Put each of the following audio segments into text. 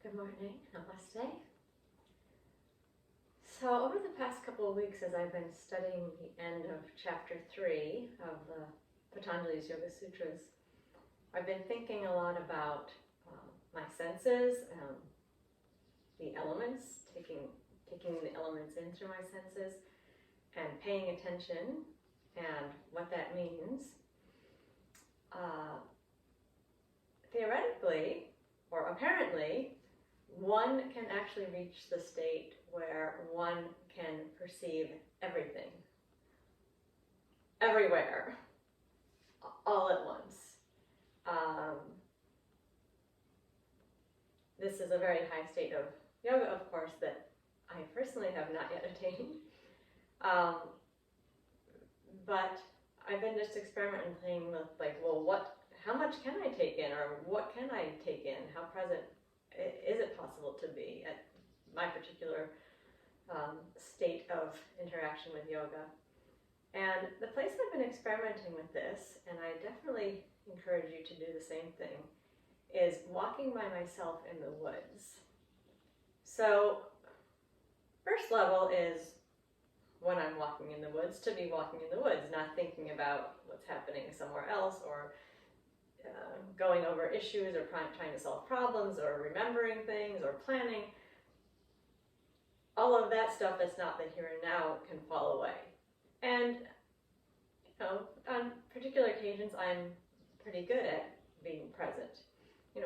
Good morning, namaste. So over the past couple of weeks, as I've been studying the end of chapter 3 of the Patanjali's Yoga Sutras, I've been thinking a lot about my senses, the elements, taking the elements in through my senses, and paying attention, and what that means. Theoretically, or apparently, one can actually reach the state where one can perceive everything, everywhere, all at once. This is a very high state of yoga, of course, that I personally have not yet attained. But I've been just experimenting with how much can I take in, or what can I take in? How present is it possible to be at my particular state of interaction with yoga? And the place I've been experimenting with this, and I definitely encourage you to do the same thing, is walking by myself in the woods. So, first level is when I'm walking in the woods, to be walking in the woods, not thinking about what's happening somewhere else, or going over issues, or trying to solve problems, or remembering things, or planning. All of that stuff that's not the here and now can fall away. And, on particular occasions, I'm pretty good at being present.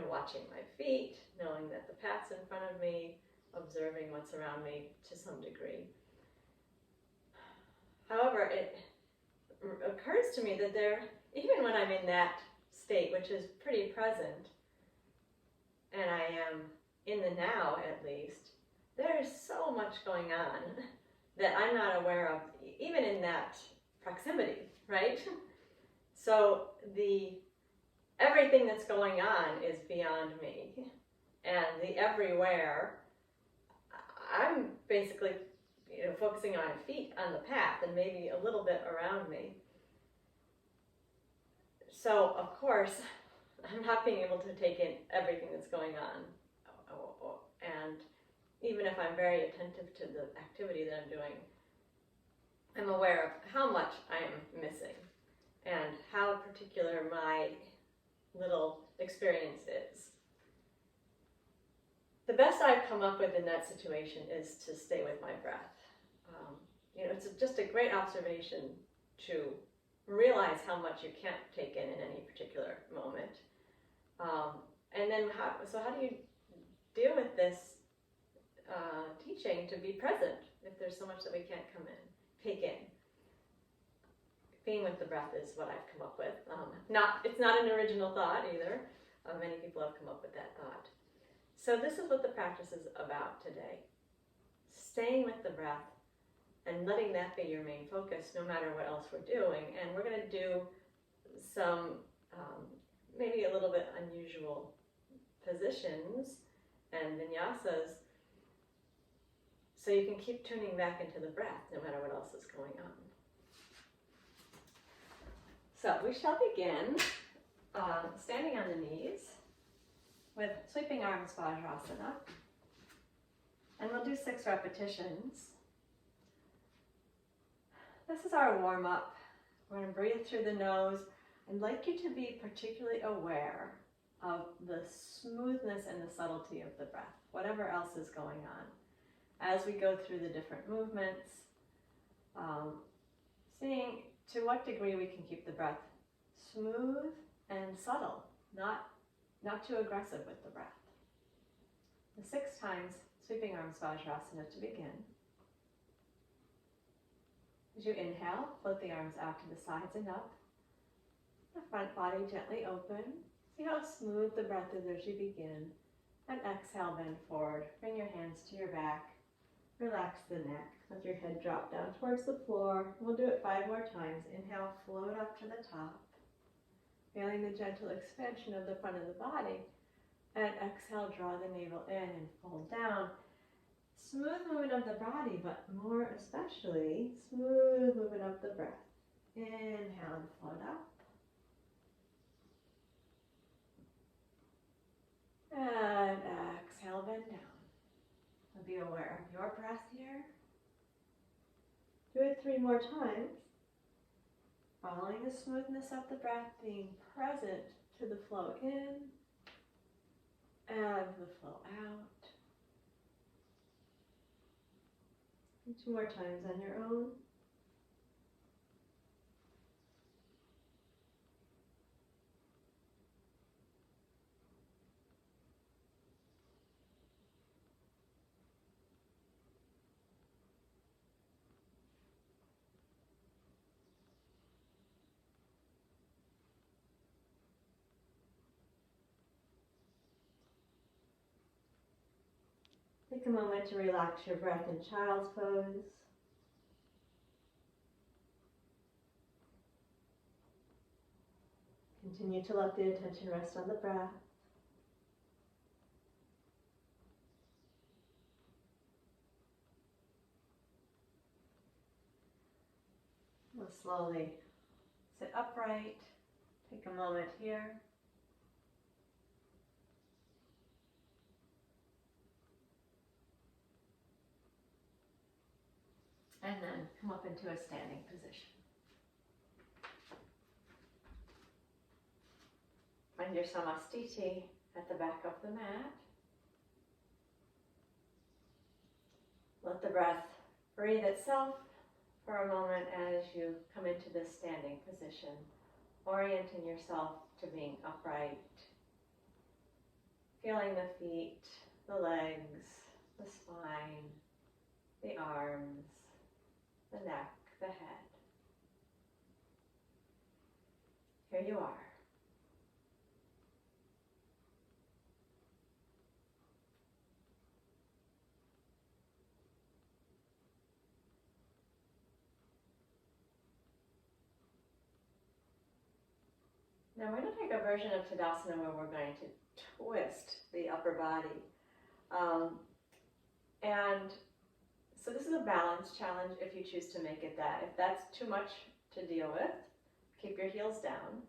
Watching my feet, knowing that the path's in front of me, observing what's around me to some degree. However, it occurs to me that even when I'm in that state, which is pretty present, and I am in the now at least, there's so much going on that I'm not aware of, even in that proximity, right? So everything that's going on is beyond me, and the everywhere, I'm basically focusing on my feet on the path and maybe a little bit around me. So, of course, I'm not being able to take in everything that's going on. And even if I'm very attentive to the activity that I'm doing, I'm aware of how much I am missing and how particular my little experience is. The best I've come up with in that situation is to stay with my breath. It's just a great observation to realize how much you can't take in any particular moment. And then how do you deal with this teaching to be present if there's so much that we can't take in? Being with the breath is what I've come up with. It's not an original thought either. Many people have come up with that thought. So this is what the practice is about today. Staying with the breath and letting that be your main focus no matter what else we're doing. And we're going to do some maybe a little bit unusual positions and vinyasas so you can keep tuning back into the breath no matter what else is going on. So we shall begin standing on the knees with sweeping arms Vajrasana. And we'll do 6 repetitions. This is our warm-up. We're going to breathe through the nose. I'd like you to be particularly aware of the smoothness and the subtlety of the breath, whatever else is going on. As we go through the different movements, seeing to what degree we can keep the breath smooth and subtle, not too aggressive with the breath. The 6 times sweeping arms Vajrasana to begin. As you inhale, float the arms out to the sides and up. The front body gently open. See how smooth the breath is as you begin. And exhale, bend forward. Bring your hands to your back. Relax the neck. Let your head drop down towards the floor. We'll do it 5 more times. Inhale, float up to the top. Feeling the gentle expansion of the front of the body. And exhale, draw the navel in and fold down. Smooth movement of the body, but more especially, smooth movement of the breath. Inhale and float up. And exhale, bend And be aware of your breath here. Do it 3 more times. Following the smoothness of the breath, being present to the flow in and the flow out. And 2 more times on your own. Take a moment to relax your breath in child's pose. Continue to let the attention rest on the breath. We'll slowly sit upright. Take a moment here. And then come up into a standing position. Find your samastiti at the back of the mat. Let the breath breathe itself for a moment as you come into this standing position, orienting yourself to being upright, feeling the feet, the legs, the spine, the arms, the neck, the head. Here you are. Now we're going to take a version of Tadasana where we're going to twist the upper body. And so this is a balance challenge if you choose to make it that. If that's too much to deal with, keep your heels down.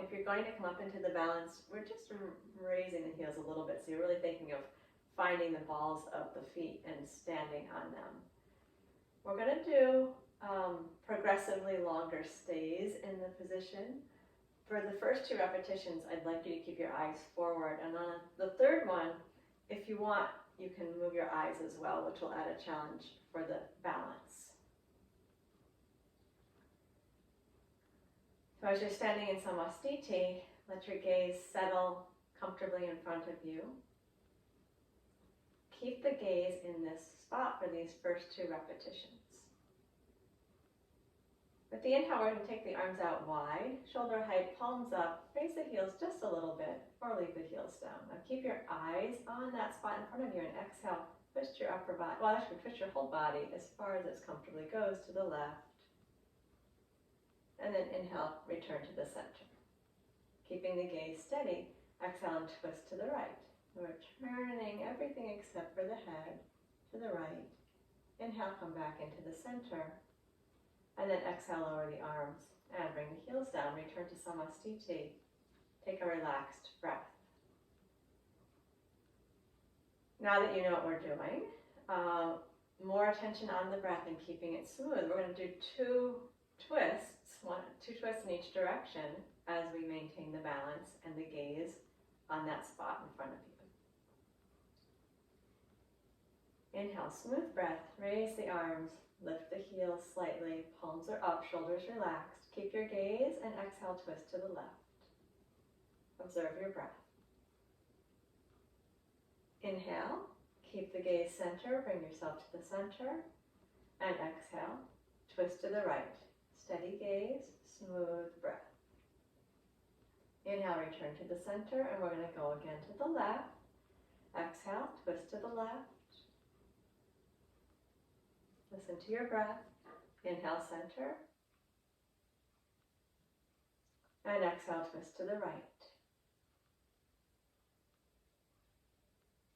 If you're going to come up into the balance, we're just raising the heels a little bit. So you're really thinking of finding the balls of the feet and standing on them. We're going to do progressively longer stays in the position. For the first 2 repetitions, I'd like you to keep your eyes forward. And on the third one, if you want, you can move your eyes as well, which will add a challenge for the balance. So as you're standing in samastiti, let your gaze settle comfortably in front of you. Keep the gaze in this spot for these first 2 repetitions. With the inhale, we're going to take the arms out wide, shoulder height, palms up, raise the heels just a little bit, or leave the heels down. Now keep your eyes on that spot in front of you and exhale, twist your upper body, well actually twist your whole body as far as it comfortably goes to the left. And then inhale, return to the center. Keeping the gaze steady, exhale and twist to the right. We're turning everything except for the head to the right. Inhale, come back into the center. And then exhale, lower the arms and bring the heels down. Return to samastiti. Take a relaxed breath. Now that you know what we're doing, more attention on the breath and keeping it smooth. We're going to do 2 twists, 2 twists in each direction as we maintain the balance and the gaze on that spot in front of you. Inhale, smooth breath. Raise the arms. Lift the heels slightly, palms are up, shoulders relaxed. Keep your gaze and exhale, twist to the left. Observe your breath. Inhale, keep the gaze center, bring yourself to the center. And exhale, twist to the right. Steady gaze, smooth breath. Inhale, return to the center, and we're going to go again to the left. Exhale, twist to the left. Listen to your breath. Inhale, center. And exhale, twist to the right.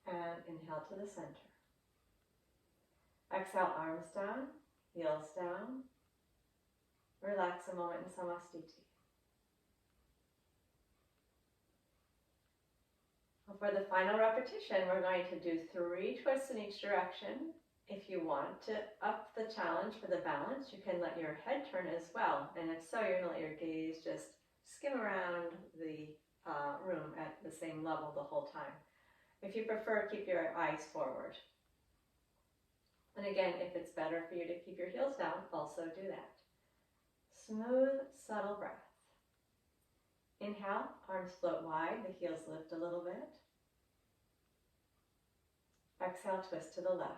And inhale to the center. Exhale, arms down, heels down. Relax a moment in samastiti. for the final repetition, we're going to do 3 twists in each direction. If you want to up the challenge for the balance, you can let your head turn as well. And if so, you're going to let your gaze just skim around the room at the same level the whole time. If you prefer, keep your eyes forward. And again, if it's better for you to keep your heels down, also do that. Smooth, subtle breath. Inhale, arms float wide, the heels lift a little bit. Exhale, twist to the left.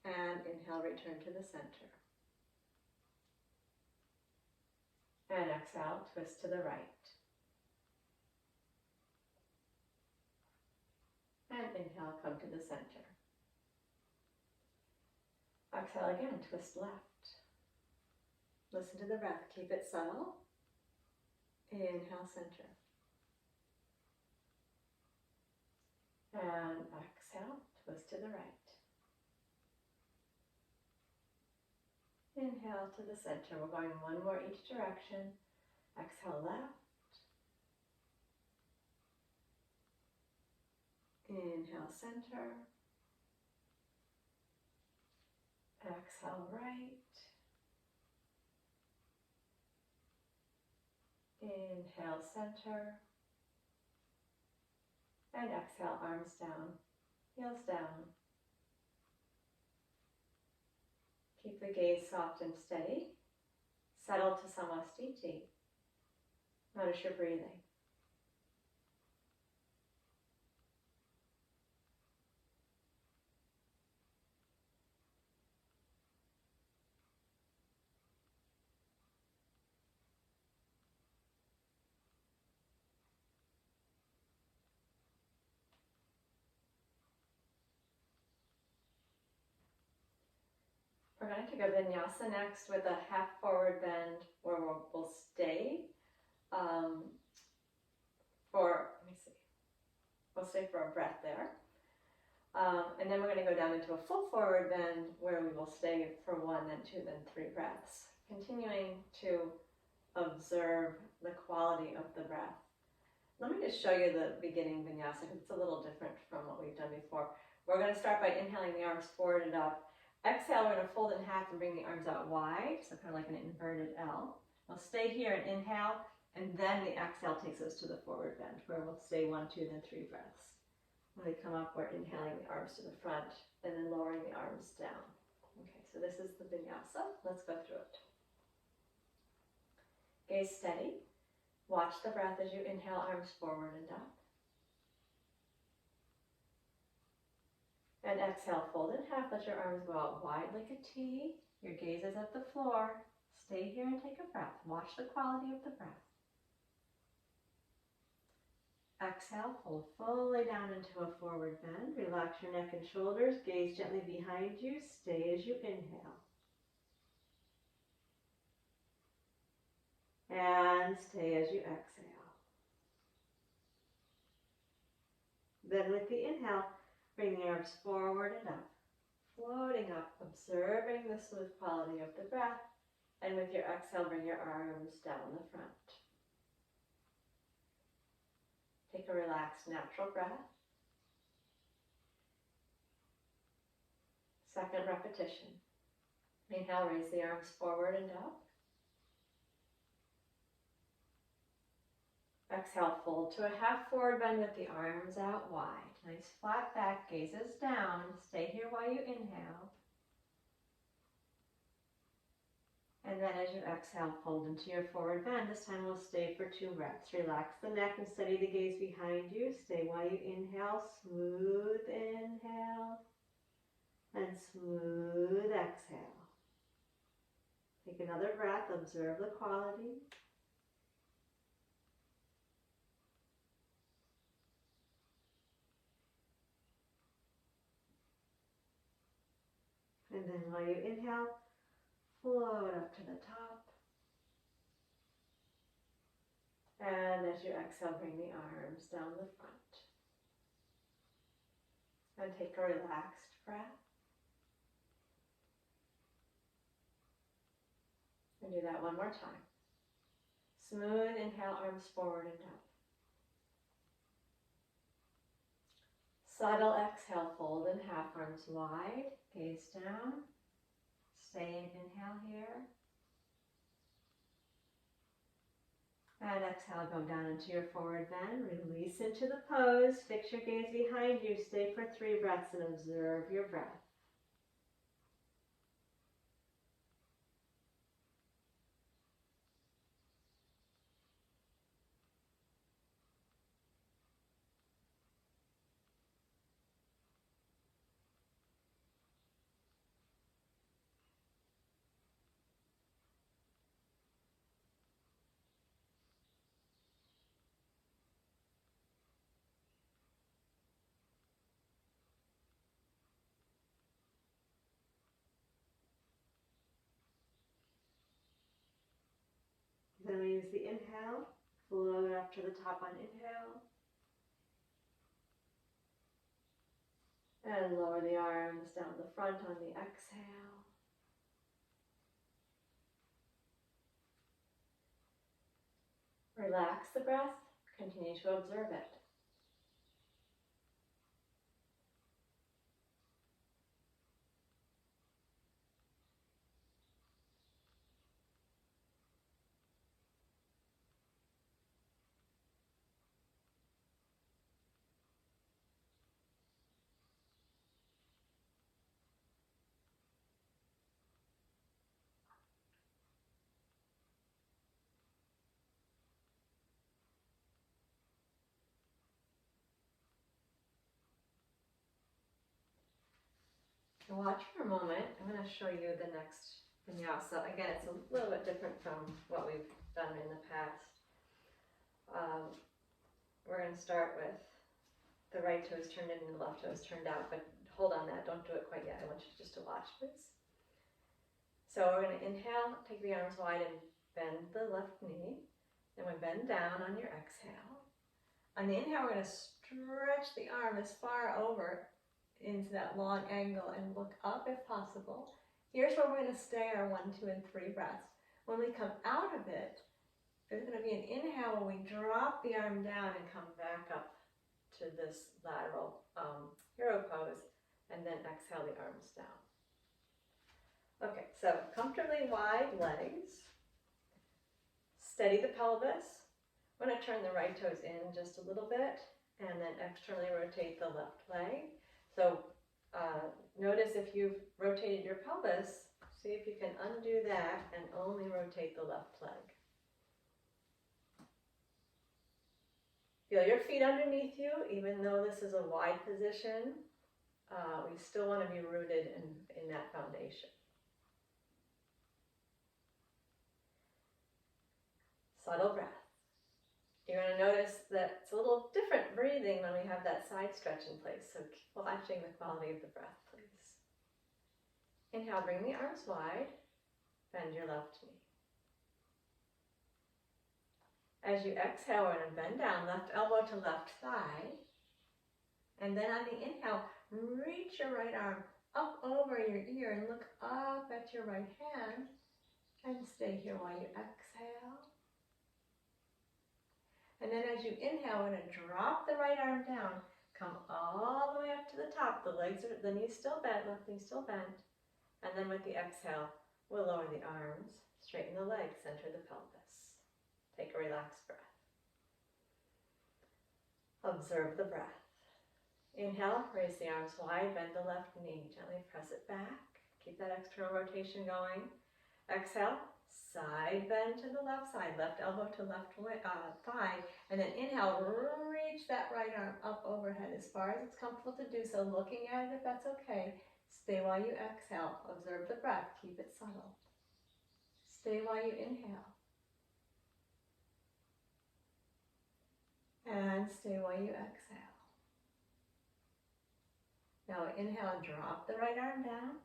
And inhale, return to the center. And exhale, twist to the right. And inhale, come to the center. Exhale again, twist left. Listen to the breath, keep it subtle. Inhale, center. And exhale, twist to the right. Inhale to the center. We're going one more each direction. Exhale, left. Inhale, center. Exhale, right. Inhale, center. And exhale, arms down, heels down. Keep the gaze soft and steady. Settle to Samastiti. Notice your breathing. We're going to take a vinyasa next with a half forward bend where we'll stay we'll stay for a breath there. And then we're going to go down into a full forward bend where we will stay for 1, then 2, then 3 breaths. Continuing to observe the quality of the breath. Let me just show you the beginning vinyasa because it's a little different from what we've done before. We're going to start by inhaling the arms forward and up. Exhale, we're going to fold in half and bring the arms out wide, so kind of like an inverted L. We'll stay here and inhale, and then the exhale takes us to the forward bend, where we'll stay 1, 2, then 3 breaths. When we come up, we're inhaling the arms to the front, and then lowering the arms down. Okay, so this is the vinyasa. Let's go through it. Gaze steady. Watch the breath as you inhale, arms forward and up. And exhale, fold in half, let your arms go out wide like a T. Your gaze is at the floor. Stay here and take a breath. Watch the quality of the breath. Exhale, fold fully down into a forward bend. Relax your neck and shoulders. Gaze gently behind you. Stay as you inhale. And stay as you exhale. Then with the inhale, bring the arms forward and up, floating up, observing the smooth quality of the breath. And with your exhale, bring your arms down the front. Take a relaxed, natural breath. Second repetition. Inhale, raise the arms forward and up. Exhale, fold to a half forward bend with the arms out wide. Nice flat back, gazes down. Stay here while you inhale. And then as you exhale, fold into your forward bend. This time we'll stay for 2 breaths. Relax the neck and steady the gaze behind you. Stay while you inhale. Smooth inhale and smooth exhale. Take another breath. Observe the quality. And then while you inhale, float up to the top. And as you exhale, bring the arms down the front. And take a relaxed breath. And do that one more time. Smooth inhale, arms forward and up. Subtle exhale, fold in half, arms wide, gaze down. Stay in inhale here. And exhale, go down into your forward bend. Release into the pose. Fix your gaze behind you. Stay for 3 breaths and observe your breath. Then we use the inhale, float up to the top on inhale. And lower the arms down the front on the exhale. Relax the breath, continue to observe it. Watch for a moment. I'm going to show you the next vinyasa. Again, it's a little bit different from what we've done in the past. We're going to start with the right toes turned in and the left toes turned out, but hold on that. Don't do it quite yet. I want you just to watch, please. So we're going to inhale, take the arms wide and bend the left knee. Then we bend down on your exhale. On the inhale, we're going to stretch the arm as far over into that long angle and look up if possible. Here's where we're going to stay our 1, 2, and 3 breaths. When we come out of it, there's going to be an inhale where we drop the arm down and come back up to this lateral hero pose, and then exhale the arms down. Okay, so comfortably wide legs. Steady the pelvis. I'm going to turn the right toes in just a little bit, and then externally rotate the left leg. So notice if you've rotated your pelvis, see if you can undo that and only rotate the left leg. Feel your feet underneath you, even though this is a wide position. We still want to be rooted in that foundation. Subtle breath. You're going to notice that it's a little different breathing when we have that side stretch in place, so keep watching the quality of the breath, please. Inhale, bring the arms wide, bend your left knee. As you exhale, we're going to bend down, left elbow to left thigh, and then on the inhale, reach your right arm up over your ear and look up at your right hand, and stay here while you exhale. And then as you inhale, we're going to drop the right arm down, come all the way up to the top. The knees still bent, left knee still bent. And then with the exhale, we'll lower the arms, straighten the legs, center the pelvis. Take a relaxed breath. Observe the breath. Inhale, raise the arms wide, bend the left knee, gently press it back. Keep that external rotation going. Exhale. Side bend to the left side, left elbow to left thigh, and then inhale, reach that right arm up overhead as far as it's comfortable to do so, looking at it if that's okay. Stay while you exhale. Observe the breath. Keep it subtle. Stay while you inhale. And stay while you exhale. Now inhale, drop the right arm down,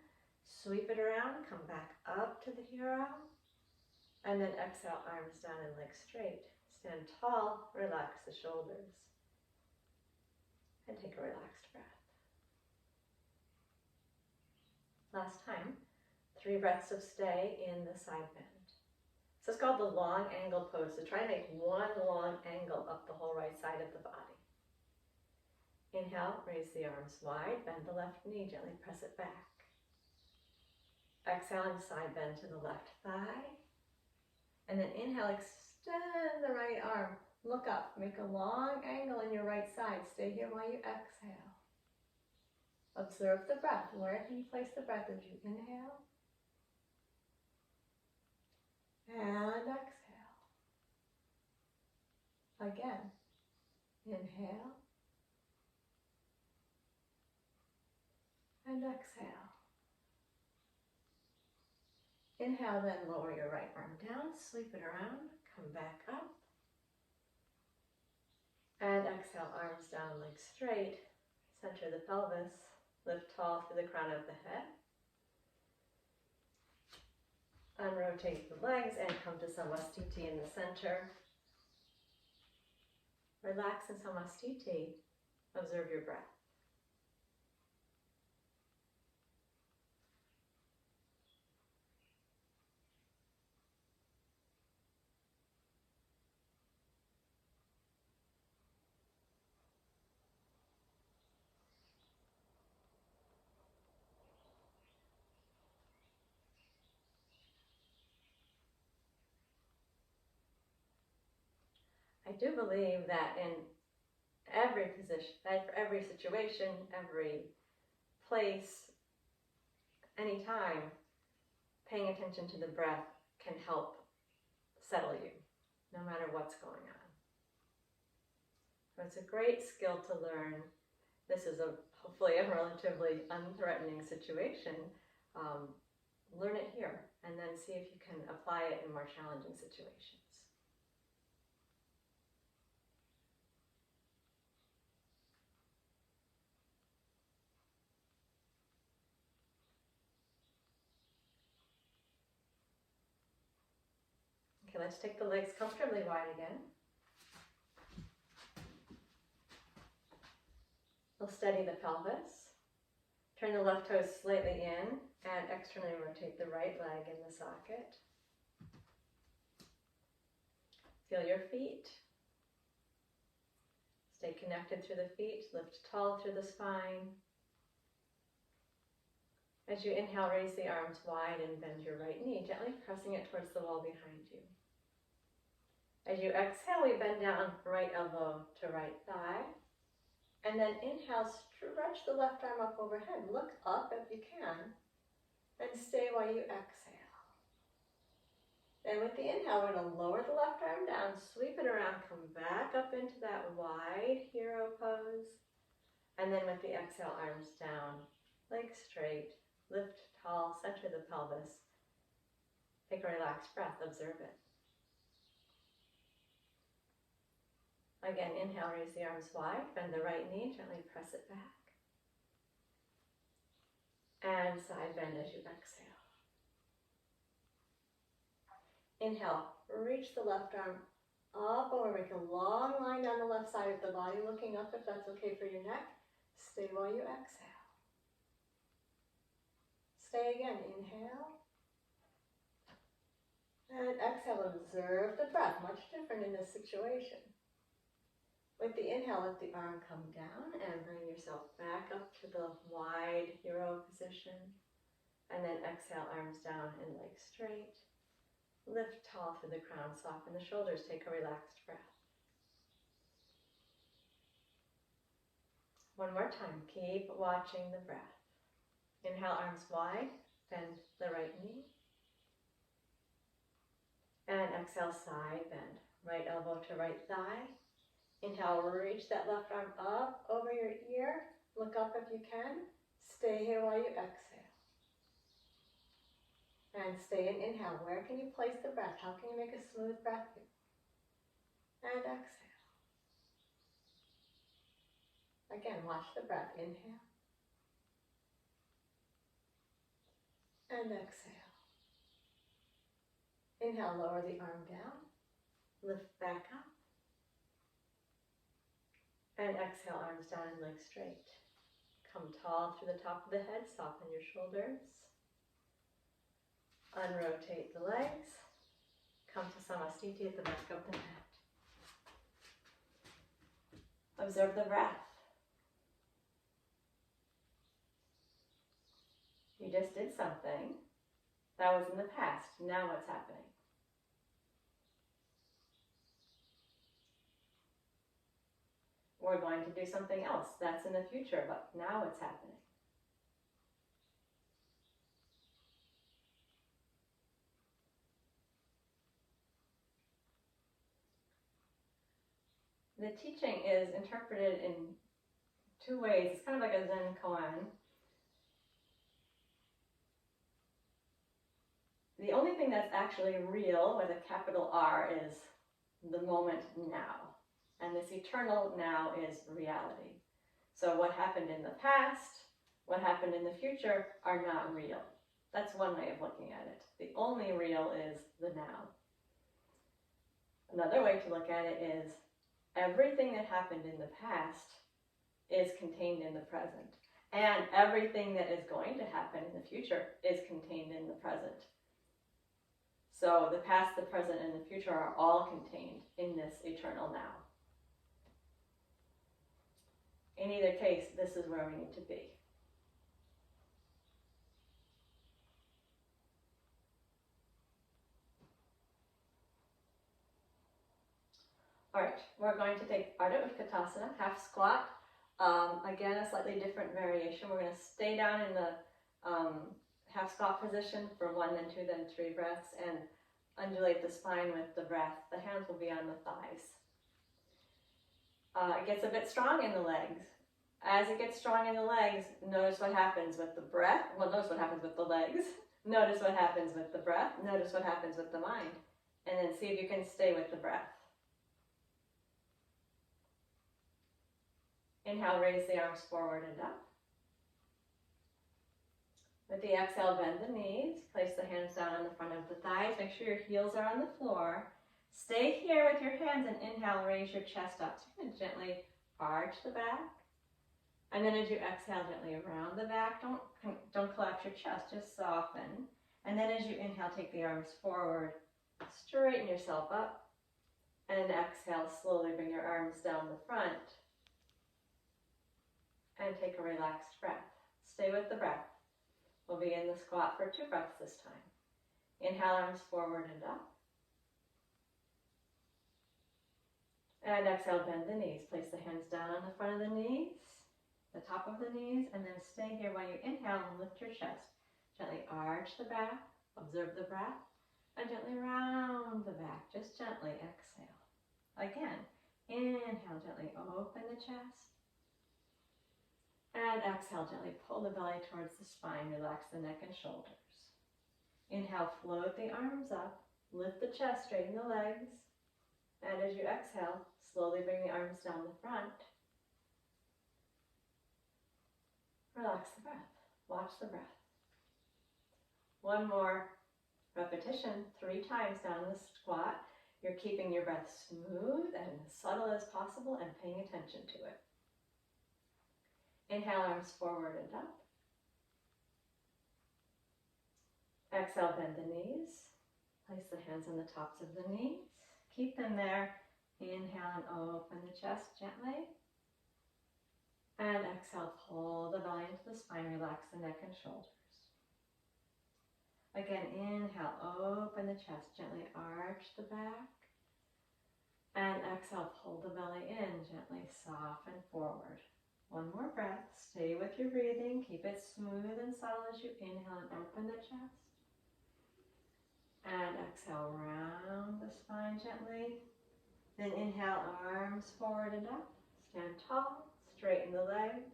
sweep it around, come back up to the hero. And then exhale, arms down and legs straight. Stand tall, relax the shoulders. And take a relaxed breath. Last time, 3 breaths of stay in the side bend. So it's called the long angle pose. So try to make one long angle up the whole right side of the body. Inhale, raise the arms wide, bend the left knee, gently press it back. Exhaling, side bend to the left thigh. And then inhale, extend the right arm. Look up, make a long angle in your right side. Stay here while you exhale. Observe the breath. Where can you place the breath as you inhale? And exhale. Again. Inhale. And exhale. Inhale, then lower your right arm down, sweep it around, come back up. And exhale, arms down, legs straight, center the pelvis, lift tall through the crown of the head. Unrotate the legs and come to Samastiti in the center. Relax in Samastiti. Observe your breath. I do believe that in every position, every situation, every place, anytime, paying attention to the breath can help settle you, no matter what's going on. So it's a great skill to learn. This is hopefully a relatively unthreatening situation. Learn it here, and then see if you can apply it in more challenging situations. Okay, let's take the legs comfortably wide again. We'll steady the pelvis. Turn the left toes slightly in and externally rotate the right leg in the socket. Feel your feet. Stay connected through the feet. Lift tall through the spine. As you inhale, raise the arms wide and bend your right knee, gently pressing it towards the wall behind you. As you exhale, we bend down, right elbow to right thigh. And then inhale, stretch the left arm up overhead. Look up if you can. And stay while you exhale. And with the inhale, we're going to lower the left arm down, sweep it around, come back up into that wide hero pose. And then with the exhale, arms down, legs straight, lift tall, center the pelvis. Take a relaxed breath, observe it. Again, inhale, raise the arms wide, bend the right knee, gently press it back. And side bend as you exhale. Inhale, reach the left arm up over, make a long line down the left side of the body, looking up if that's okay for your neck. Stay while you exhale. Stay again, inhale. And exhale, observe the breath, much different in this situation. With the inhale, let the arm come down and bring yourself back up to the wide hero position. And then exhale, arms down and legs straight. Lift tall through the crown, soften the shoulders, take a relaxed breath. One more time, keep watching the breath. Inhale, arms wide, bend the right knee. And exhale, side bend, right elbow to right thigh. Inhale, reach that left arm up over your ear. Look up if you can. Stay here while you exhale. And stay in inhale. Where can you place the breath? How can you make a smooth breath here? And exhale. Again, watch the breath. Inhale. And exhale. Inhale, lower the arm down. Lift back up. And exhale, arms down and legs straight. Come tall through the top of the head, soften your shoulders. Unrotate the legs. Come to Samastiti at the back of the mat. Observe the breath. You just did something that was in the past. Now what's happening? We're going to do something else that's in the future, but now what's happening? The teaching is interpreted in two ways. It's kind of like a Zen koan. The only thing that's actually real with a capital R is the moment now. And this eternal now is reality. So what happened in the past, what happened in the future are not real. That's one way of looking at it. The only real is the now. Another way to look at it is everything that happened in the past is contained in the present. And everything that is going to happen in the future is contained in the present. So the past, the present, and the future are all contained in this eternal now. In either case, this is where we need to be. All right, we're going to take Ardha Utkatasana, half squat. Again, a slightly different variation. We're going to stay down in the half squat position for 1, then 2, then 3 breaths, and undulate the spine with the breath. The hands will be on the thighs. It gets a bit strong in the legs. As it gets strong in the legs, notice what happens with the breath. Well, notice what happens with the legs. Notice what happens with the breath. Notice what happens with the mind. And then see if you can stay with the breath. Inhale, raise the arms forward and up. With the exhale, bend the knees. Place the hands down on the front of the thighs. Make sure your heels are on the floor. Stay here with your hands and inhale, raise your chest up. So you're going to gently arch the back. And then as you exhale, gently around the back. Don't collapse your chest, just soften. And then as you inhale, take the arms forward. Straighten yourself up. And exhale, slowly bring your arms down the front. And take a relaxed breath. Stay with the breath. We'll be in the squat for 2 breaths this time. Inhale, arms forward and up. And exhale, bend the knees. Place the hands down on the front of the knees, the top of the knees, and then stay here while you inhale and lift your chest. Gently arch the back, observe the breath, and gently round the back. Just gently exhale. Again, inhale, gently open the chest. And exhale, gently pull the belly towards the spine. Relax the neck and shoulders. Inhale, float the arms up. Lift the chest, straighten the legs. And as you exhale, slowly bring the arms down the front. Relax the breath. Watch the breath. One more repetition, 3 times down in the squat. You're keeping your breath smooth and as subtle as possible and paying attention to it. Inhale, arms forward and up. Exhale, bend the knees. Place the hands on the tops of the knees. Keep them there. Inhale and open the chest gently. And exhale, pull the belly into the spine. Relax the neck and shoulders. Again, inhale, open the chest. Gently arch the back. And exhale, pull the belly in. Gently soften forward. One more breath. Stay with your breathing. Keep it smooth and subtle as you inhale and open the chest. And exhale, round the spine gently. Then inhale, arms forward and up. Stand tall. Straighten the legs.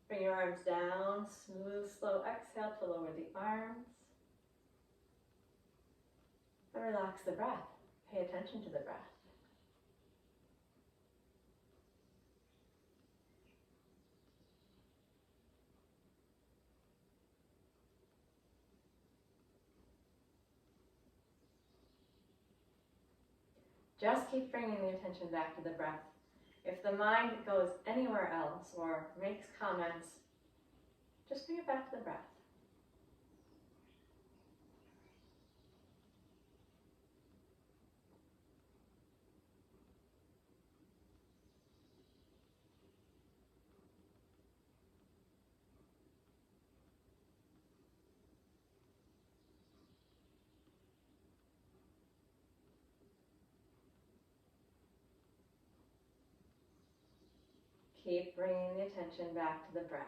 Bring your arms down. Smooth, slow exhale to lower the arms. And relax the breath. Pay attention to the breath. Just keep bringing the attention back to the breath. If the mind goes anywhere else or makes comments, just bring it back to the breath. Keep bringing the attention back to the breath.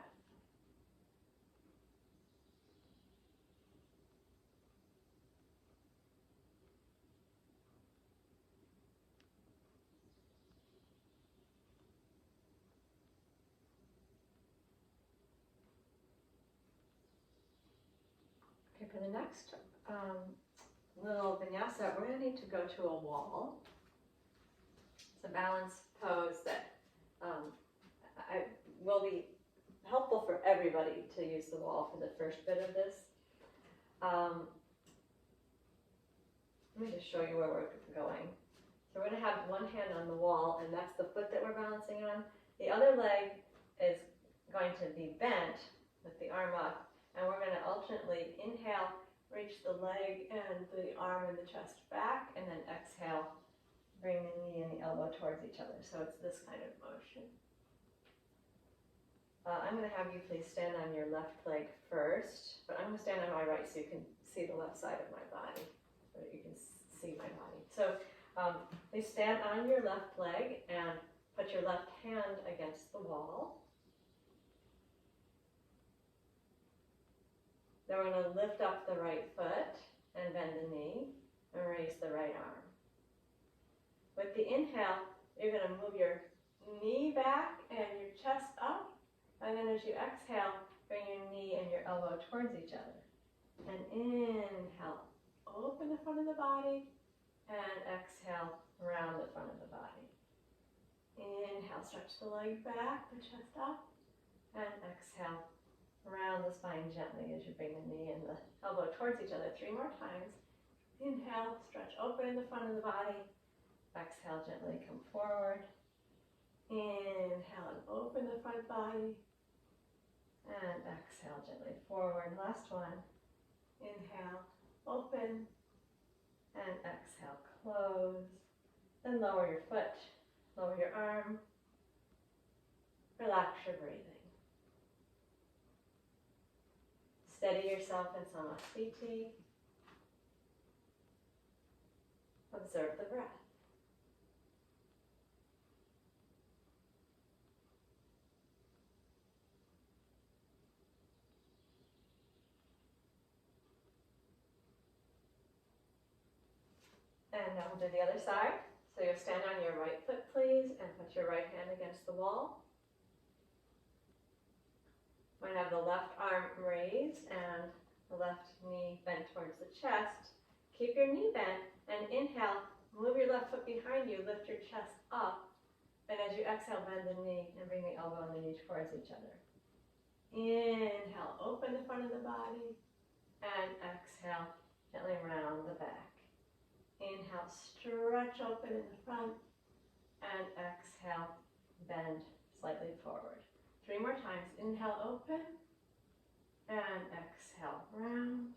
Okay, for the next little vinyasa, we're going to need to go to a wall. It's a balance pose that will be helpful for everybody to use the wall for the first bit of this. Let me just show you where we're going. So we're going to have one hand on the wall, and that's the foot that we're balancing on. The other leg is going to be bent with the arm up, and we're going to alternately inhale, reach the leg and the arm and the chest back, and then exhale, bring the knee and the elbow towards each other. So it's this kind of motion. I'm going to have you please stand on your left leg first, but I'm going to stand on my right so you can see the left side of my body, so that you can see my body. So please stand on your left leg and put your left hand against the wall. Then we're going to lift up the right foot and bend the knee and raise the right arm. With the inhale, you're going to move your knee back and your chest up. And then as you exhale, bring your knee and your elbow towards each other. And inhale, open the front of the body, and exhale, round the front of the body. Inhale, stretch the leg back, the chest up, and exhale, round the spine gently as you bring the knee and the elbow towards each other. 3 more times. Inhale, stretch open the front of the body. Exhale, gently come forward. Inhale and open the front body. And exhale, gently forward. Last one. Inhale, open. And exhale, close. Then lower your foot, lower your arm. Relax your breathing. Steady yourself in Samasthiti. Observe the breath. And now we'll do the other side. So you'll stand on your right foot, please, and put your right hand against the wall. We're going to have the left arm raised and the left knee bent towards the chest. Keep your knee bent and inhale, move your left foot behind you, lift your chest up, and as you exhale, bend the knee and bring the elbow and the knee towards each other. Inhale, open the front of the body, and exhale, gently round the back. Inhale, stretch open in the front, and exhale, bend slightly forward. 3 more times. Inhale, open, and exhale, round.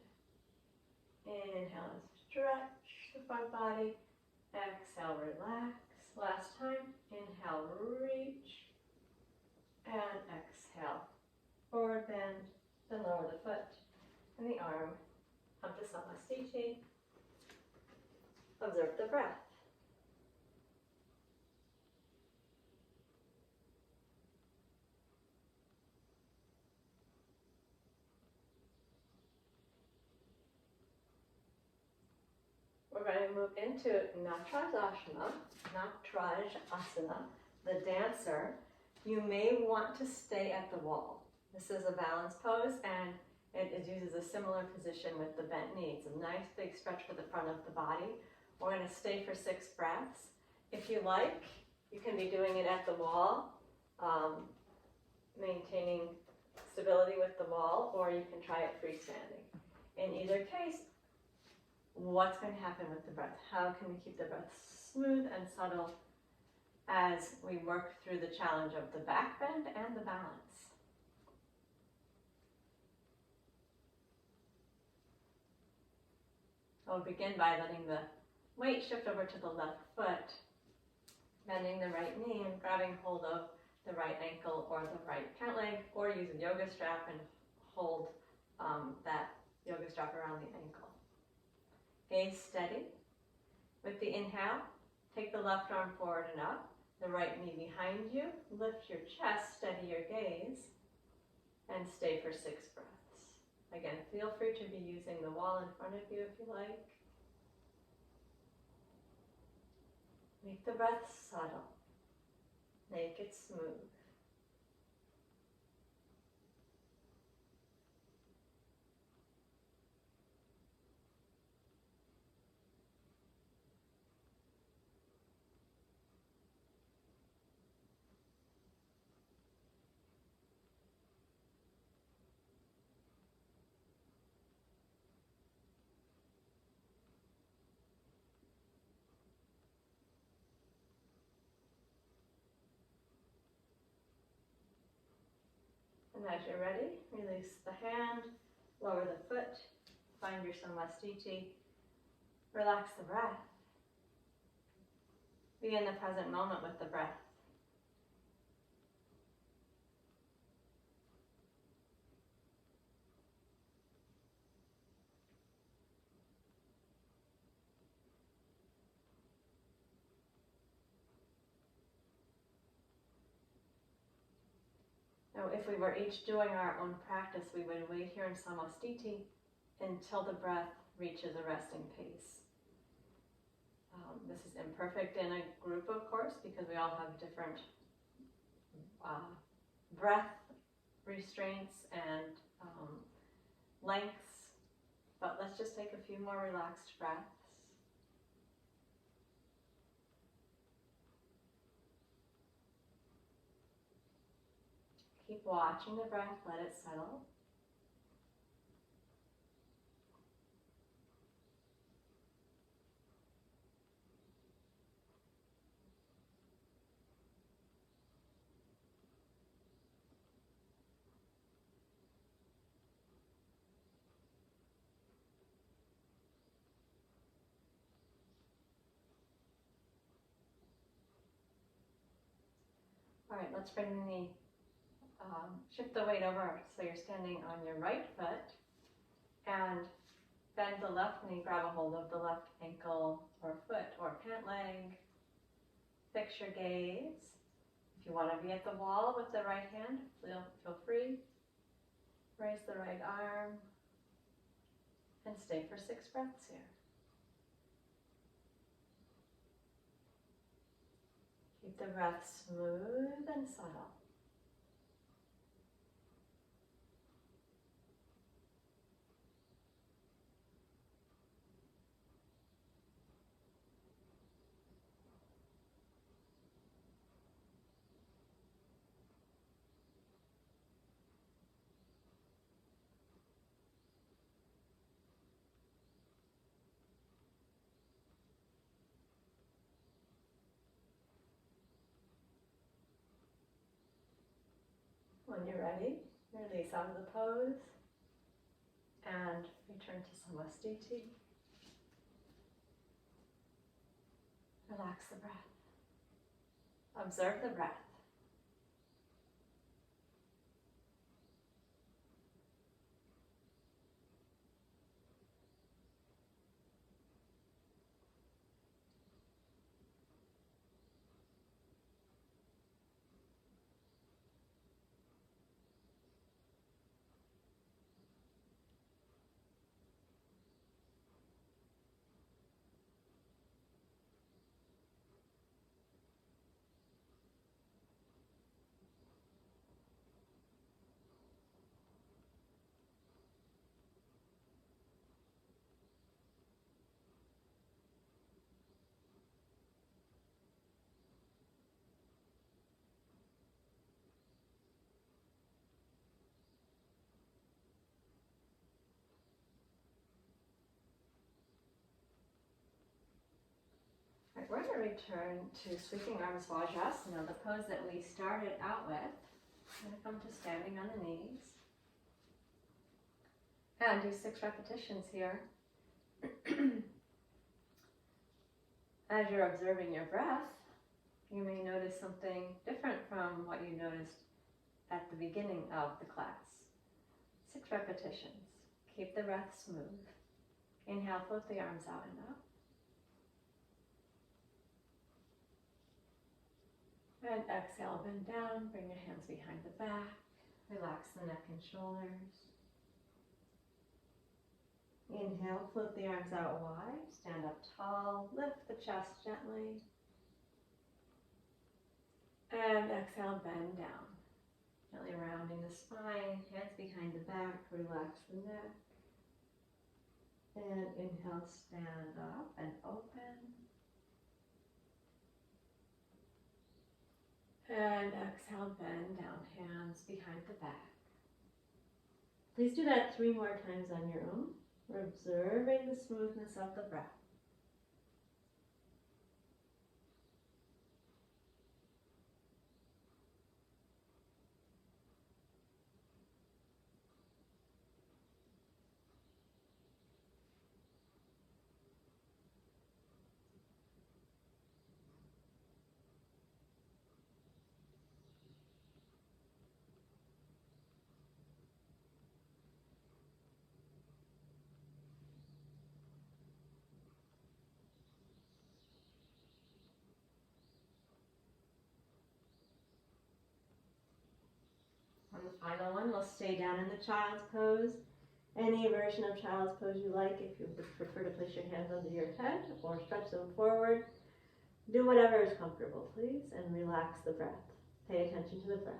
Inhale, stretch the front body. Exhale, relax. Last time. Inhale, reach, and exhale, forward bend, then lower the foot and the arm up to Samasthiti. Observe the breath. We're going to move into Natrajasana, the dancer. You may want to stay at the wall. This is a balance pose, and it uses a similar position with the bent knee. It's a nice big stretch for the front of the body. We're going to stay for 6 breaths. If you like, you can be doing it at the wall, maintaining stability with the wall, or you can try it freestanding. In either case, what's going to happen with the breath? How can we keep the breath smooth and subtle as we work through the challenge of the back bend and the balance? I'll begin by letting the weight shift over to the left foot, bending the right knee and grabbing hold of the right ankle or the right pant leg, or use a yoga strap and hold that yoga strap around the ankle. Gaze steady. With the inhale, take the left arm forward and up. the right knee behind you. Lift your chest, steady your gaze, and stay for 6 breaths. Again, feel free to be using the wall in front of you if you like. Make the breath subtle. Make it smooth. And as you're ready, release the hand, lower the foot, find your samastiti, relax the breath. Be in the present moment with the breath. Now, if we were each doing our own practice, we would wait here in samastiti until the breath reaches a resting pace. This is imperfect in a group, of course, because we all have different breath restraints and lengths, but let's just take a few more relaxed breaths. Keep watching the breath, let it settle. All right, let's bring the shift the weight over so you're standing on your right foot and bend the left knee, grab a hold of the left ankle or foot or pant leg. Fix your gaze. If you want to be at the wall with the right hand, feel free. Raise the right arm and stay for 6 breaths here. Keep the breath smooth and subtle. When you're ready, release out of the pose and return to samastiti. Relax the breath. Observe the breath. We're going to return to sweeping arms Vajrasana, the pose that we started out with. I'm going to come to standing on the knees. And do 6 repetitions here. As you're observing your breath, you may notice something different from what you noticed at the beginning of the class. 6 repetitions. Keep the breath smooth. Inhale, float the arms out and up. And exhale, bend down, bring your hands behind the back. Relax the neck and shoulders. Inhale, float the arms out wide, stand up tall, lift the chest gently. And exhale, bend down. Gently rounding the spine, hands behind the back, relax the neck. And inhale, stand up and open. And exhale, bend down, hands behind the back. Please do that 3 more times on your own. We're observing the smoothness of the breath. On the final one, we'll stay down in the child's pose. Any version of child's pose you like. If you would prefer to place your hands under your head or stretch them forward, do whatever is comfortable, please, and relax the breath. Pay attention to the breath.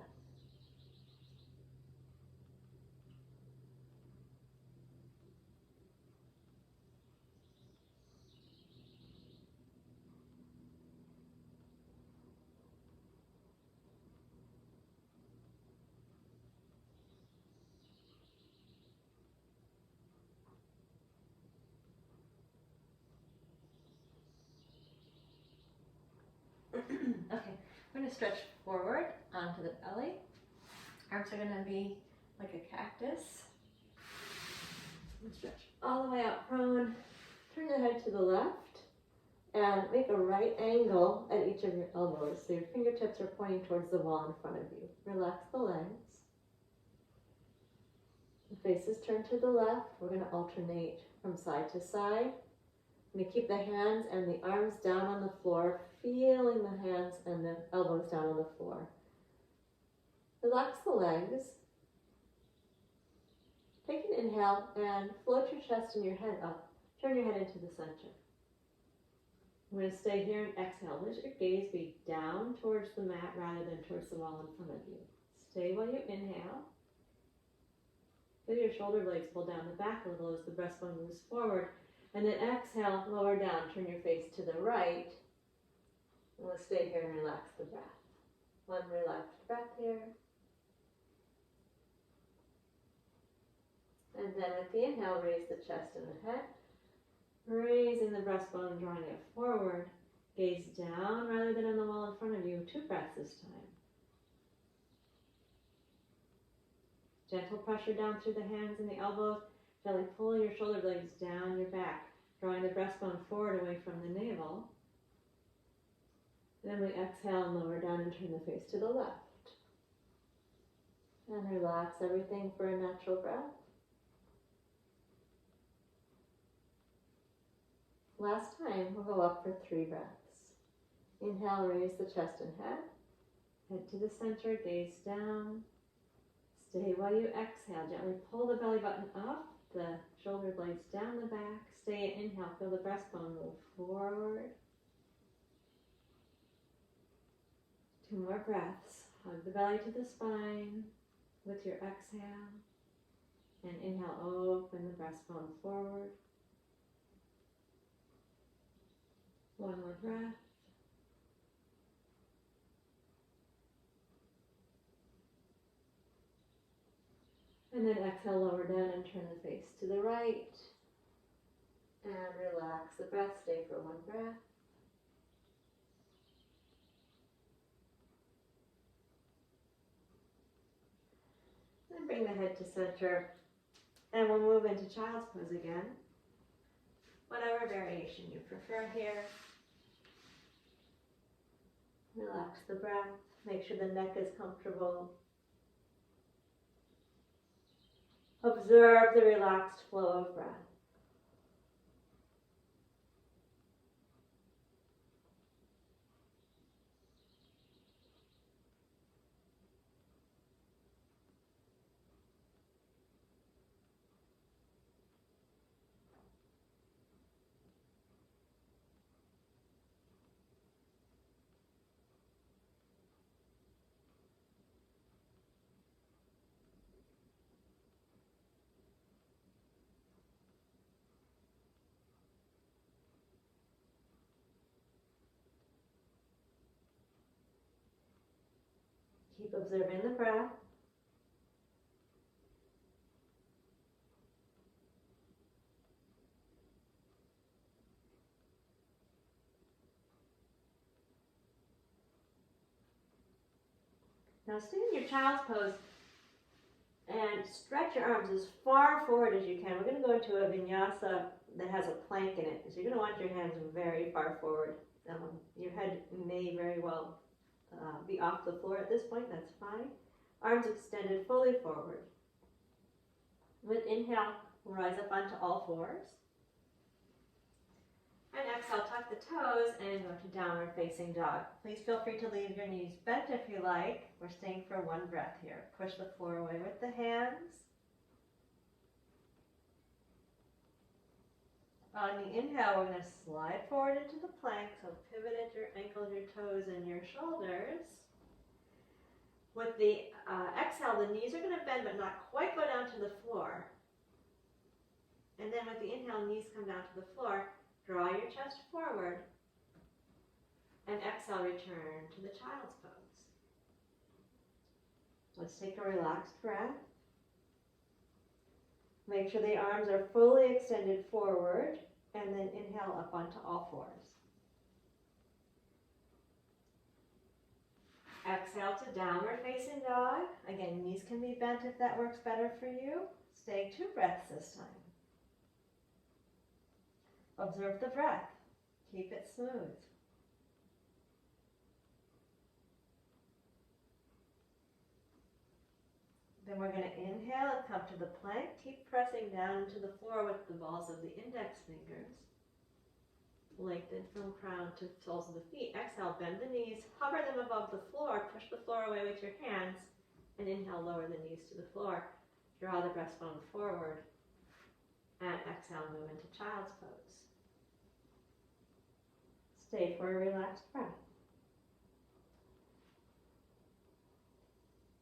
Okay, we're going to stretch forward onto the belly. Arms are going to be like a cactus. Stretch all the way out prone. Turn the head to the left and make a right angle at each of your elbows so your fingertips are pointing towards the wall in front of you. Relax the legs. The faces turn to the left. We're going to alternate from side to side. I'm going to keep the hands and the arms down on the floor, feeling the hands and the elbows down on the floor. Relax the legs. Take an inhale and float your chest and your head up. Turn your head into the center. I'm going to stay here and exhale. Let your gaze be down towards the mat rather than towards the wall in front of you. Stay while you inhale. Feel your shoulder blades pull down the back a little as the breastbone moves forward. And then exhale, lower down, turn your face to the right. And we'll stay here and relax the breath. One relaxed breath here. And then with the inhale, raise the chest and the head. Raising the breastbone, drawing it forward. Gaze down rather than on the wall in front of you. 2 breaths this time. Gentle pressure down through the hands and the elbows. Gently pull your shoulder blades down your back, drawing the breastbone forward away from the navel. Then we exhale and lower down and turn the face to the left. And relax everything for a natural breath. Last time, we'll go up for 3 breaths. Inhale, raise the chest and head. Head to the center, gaze down. Stay while you exhale. Gently pull the belly button up, the shoulder blades down the back. Stay at inhale, feel the breastbone move forward. 2 more breaths. Hug the belly to the spine with your exhale. And inhale, open the breastbone forward. 1 more breath. And then exhale, lower down and turn the face to the right. And relax the breath, stay for 1 breath. Then bring the head to center. And we'll move into child's pose again. Whatever variation you prefer here. Relax the breath. Make sure the neck is comfortable. Observe the relaxed flow of breath. Keep observing the breath. Now stay in your child's pose and stretch your arms as far forward as you can. We're going to go into a vinyasa that has a plank in it. So you're going to want your hands very far forward. Your head may very well be off the floor at this point. That's fine. Arms extended fully forward. With inhale, rise up onto all fours. And exhale, tuck the toes and go to downward facing dog. Please feel free to leave your knees bent if you like. We're staying for one breath here. Push the floor away with the hands. On the inhale, we're going to slide forward into the plank. So pivot at your ankles, your toes, and your shoulders. With the exhale, the knees are going to bend but not quite go down to the floor. And then with the inhale, knees come down to the floor. Draw your chest forward. And exhale, return to the child's pose. Let's take a relaxed breath. Make sure the arms are fully extended forward, and then inhale up onto all fours. Exhale to downward facing dog. Again, knees can be bent if that works better for you. Stay 2 breaths this time. Observe the breath. Keep it smooth. Then we're going to inhale and come to the plank. Keep pressing down into the floor with the balls of the index fingers. Lengthen from crown to soles of the feet. Exhale, bend the knees, hover them above the floor, push the floor away with your hands, and inhale, lower the knees to the floor. Draw the breastbone forward, and exhale, move into child's pose. Stay for a relaxed breath.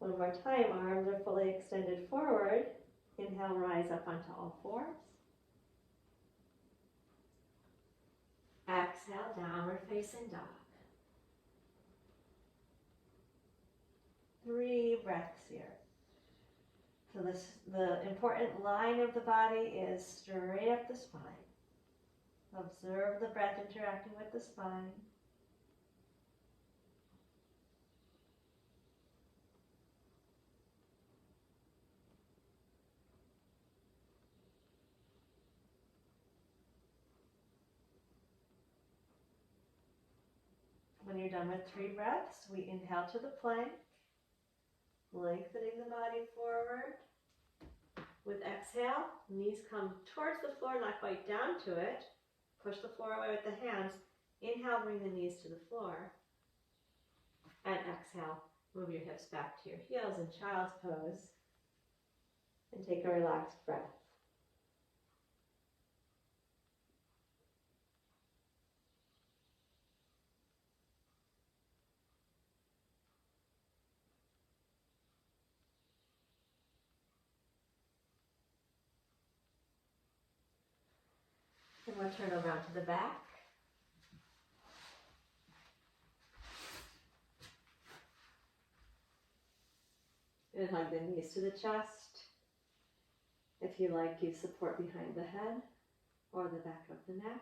One more time, arms are fully extended forward. Inhale, rise up onto all fours. Exhale, downward facing dog. 3 breaths here. So the important line of the body is straight up the spine. Observe the breath interacting with the spine. When you're done with 3 breaths, we inhale to the plank, lengthening the body forward. With exhale, knees come towards the floor, not quite down to it. Push the floor away with the hands. Inhale, bring the knees to the floor. And exhale, move your hips back to your heels in child's pose. And take a relaxed breath. And we'll turn around to the back. And hug the knees to the chest. If you like, give support behind the head or the back of the neck.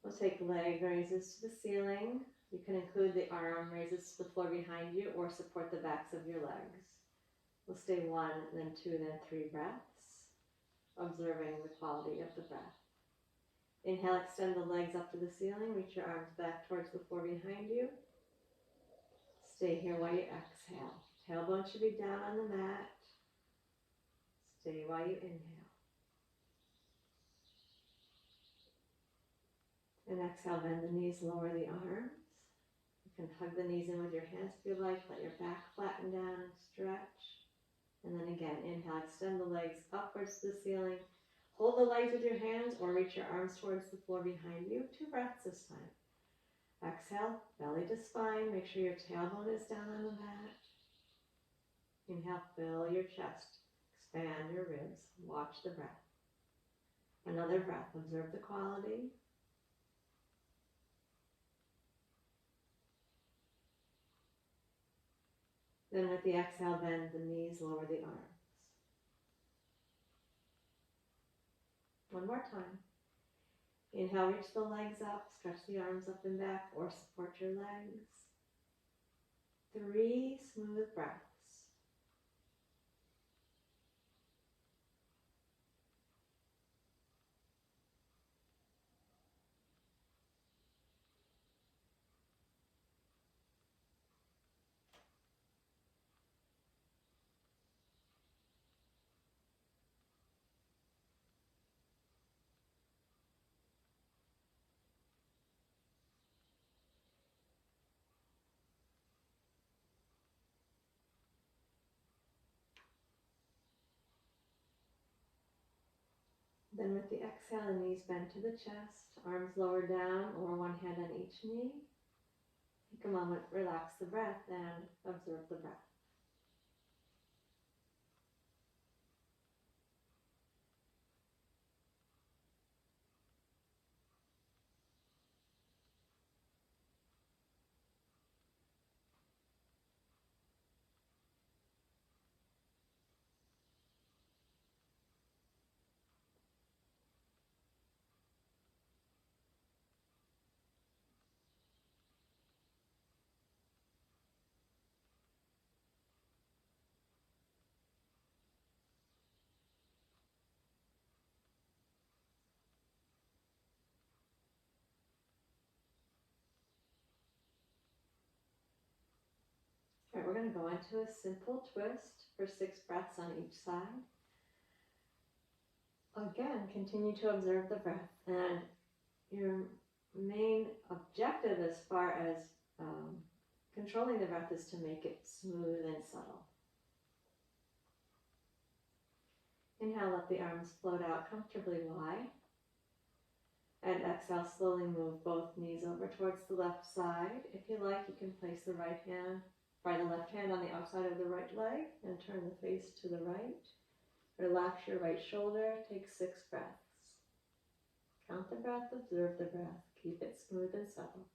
We'll take leg raises to the ceiling. You can include the arm raises to the floor behind you or support the backs of your legs. We'll stay 1, then 2, then 3 breaths, observing the quality of the breath. Inhale, extend the legs up to the ceiling. Reach your arms back towards the floor behind you. Stay here while you exhale. Tailbone should be down on the mat. Stay while you inhale. And exhale, bend the knees, lower the arms. You can hug the knees in with your hands if you like. Let your back flatten down and stretch. And then again, inhale, extend the legs upwards to the ceiling. Hold the legs with your hands or reach your arms towards the floor behind you. 2 breaths this time. Exhale, belly to spine. Make sure your tailbone is down on the mat. Inhale, fill your chest. Expand your ribs. Watch the breath. Another breath. Observe the quality. Then with the exhale, bend the knees, lower the arms. One more time. Inhale, reach the legs up, stretch the arms up and back, or support your legs. 3 smooth breaths. Then with the exhale, the knees bend to the chest, arms lower down or one hand on each knee. Take a moment, relax the breath, and observe the breath. All right, we're going to go into a simple twist for 6 breaths on each side. Again, continue to observe the breath, and your main objective as far as controlling the breath is to make it smooth and subtle. Inhale, let the arms float out comfortably wide. And exhale, slowly move both knees over towards the left side. If you like, you can place the left hand on the outside of the right leg and turn the face to the right. Relax your right shoulder. Take 6 breaths. Count the breath, observe the breath. Keep it smooth and subtle.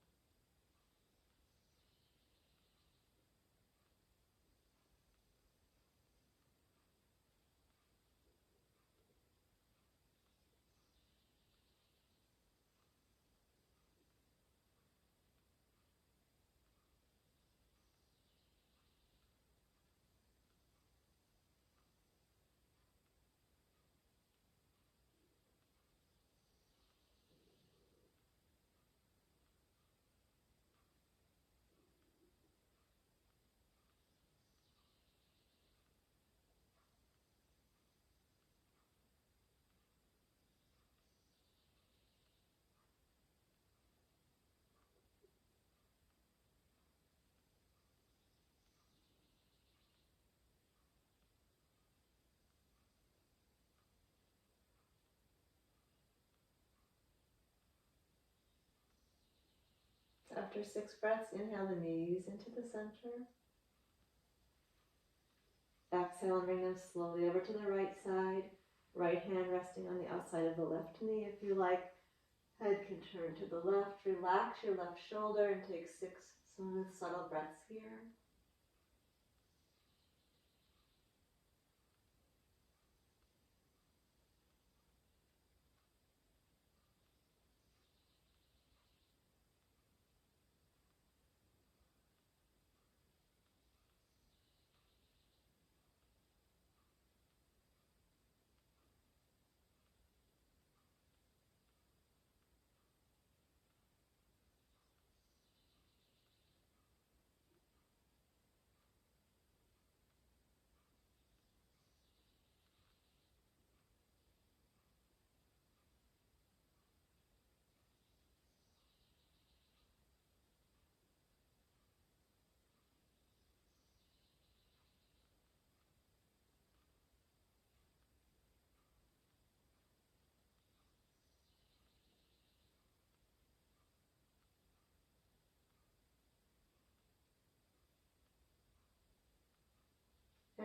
After 6 breaths, inhale the knees into the center. Exhale and bring them slowly over to the right side. Right hand resting on the outside of the left knee if you like. Head can turn to the left. Relax your left shoulder and take 6 smooth, subtle breaths here.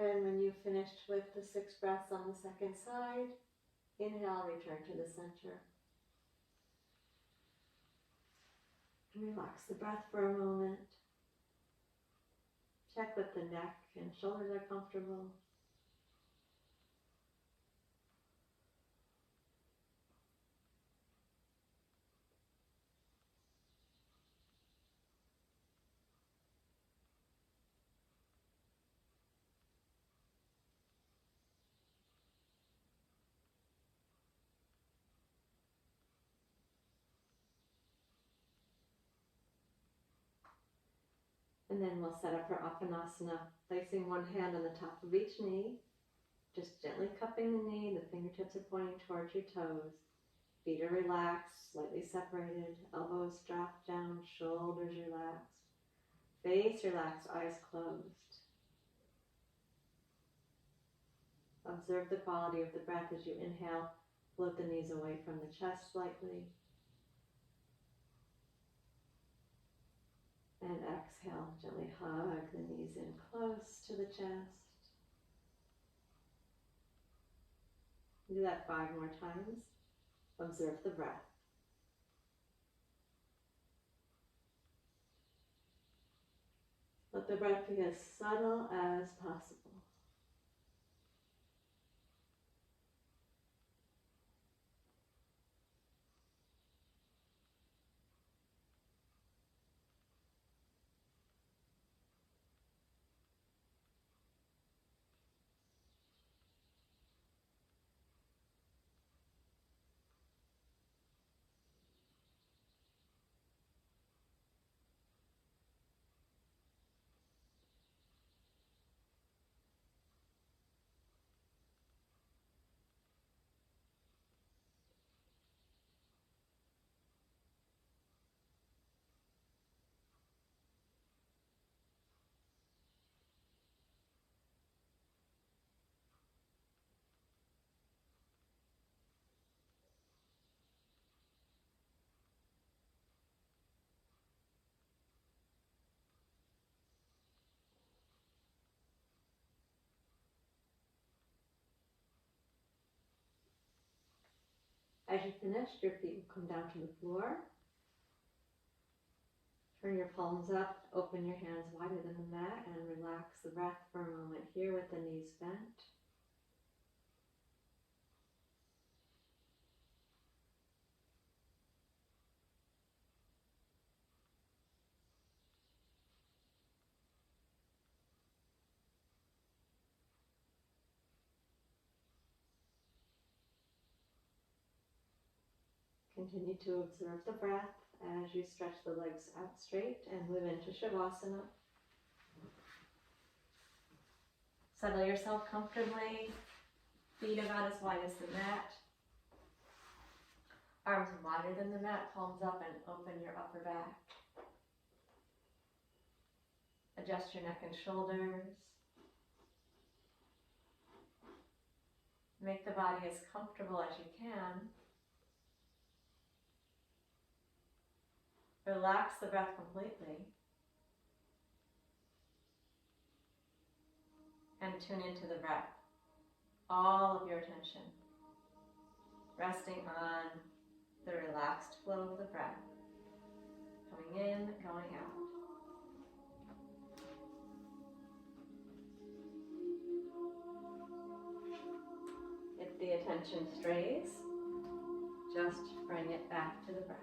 And when you've finished with the 6 breaths on the second side, inhale, return to the center. Relax the breath for a moment. Check that the neck and shoulders are comfortable. And then we'll set up for Apanasana, placing one hand on the top of each knee, just gently cupping the knee, the fingertips are pointing towards your toes. Feet are relaxed, slightly separated, elbows dropped down, shoulders relaxed, face relaxed, eyes closed. Observe the quality of the breath as you inhale, float the knees away from the chest slightly. And exhale, gently hug the knees in close to the chest. Do that 5 more times. Observe the breath. Let the breath be as subtle as possible. As you finish, your feet will come down to the floor. Turn your palms up, open your hands wider than the mat, and relax the breath for a moment here with the knees bent. Continue to observe the breath as you stretch the legs out straight and move into Shavasana. Settle yourself comfortably, feet about as wide as the mat. Arms wider than the mat, palms up, and open your upper back. Adjust your neck and shoulders. Make the body as comfortable as you can. Relax the breath completely. And tune into the breath. All of your attention. Resting on the relaxed flow of the breath. Coming in, going out. If the attention strays, just bring it back to the breath.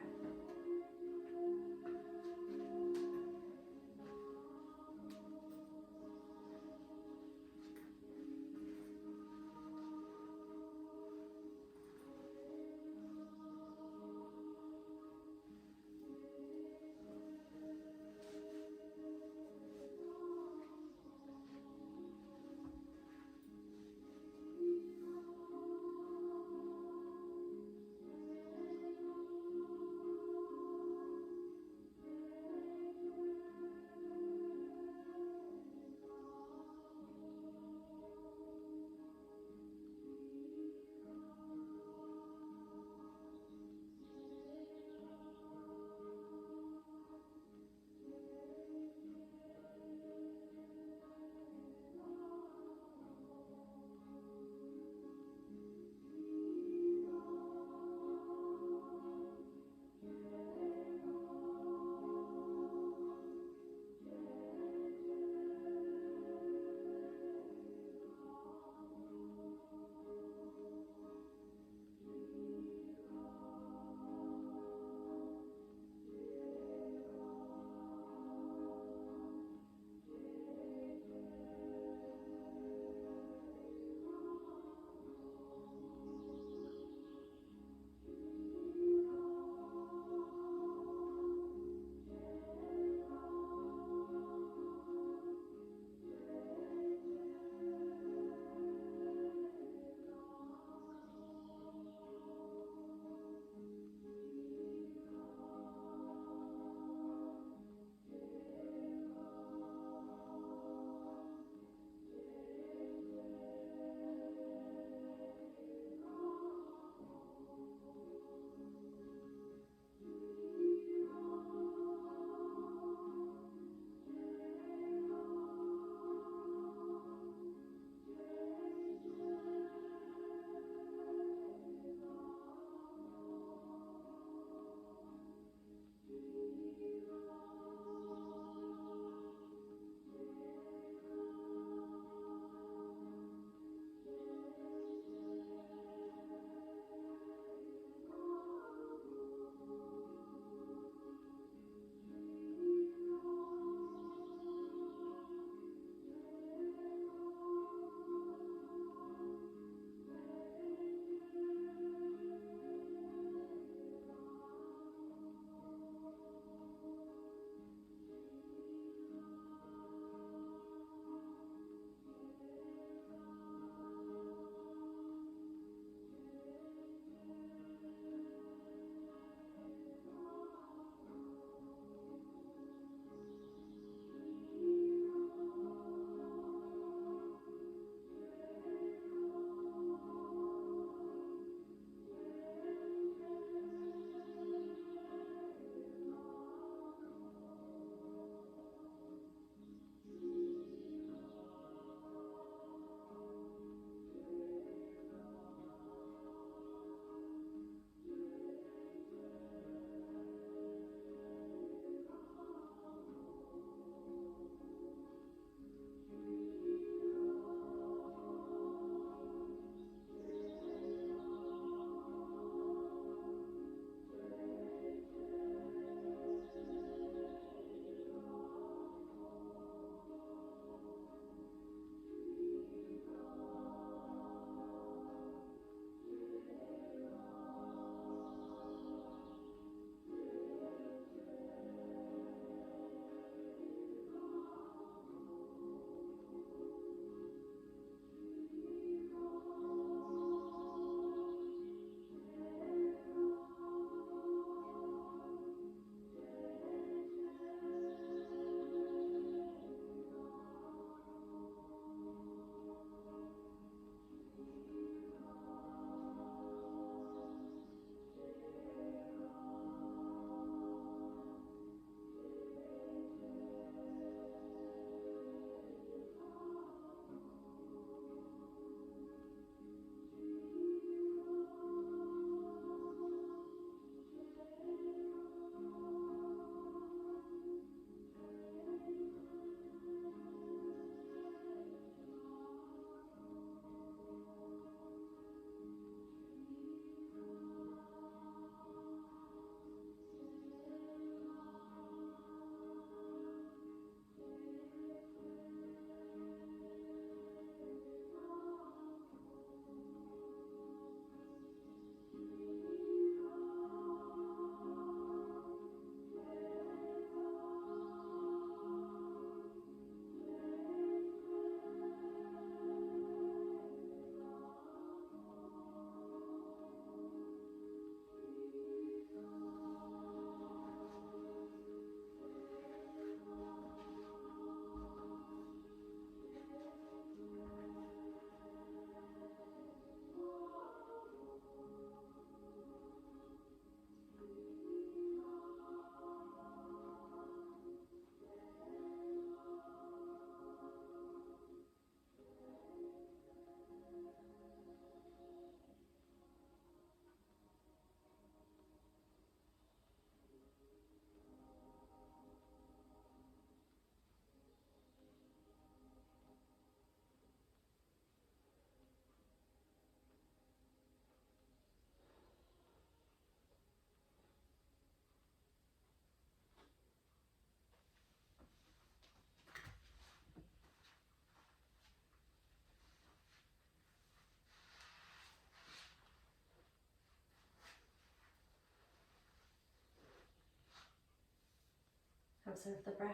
Observe the breath.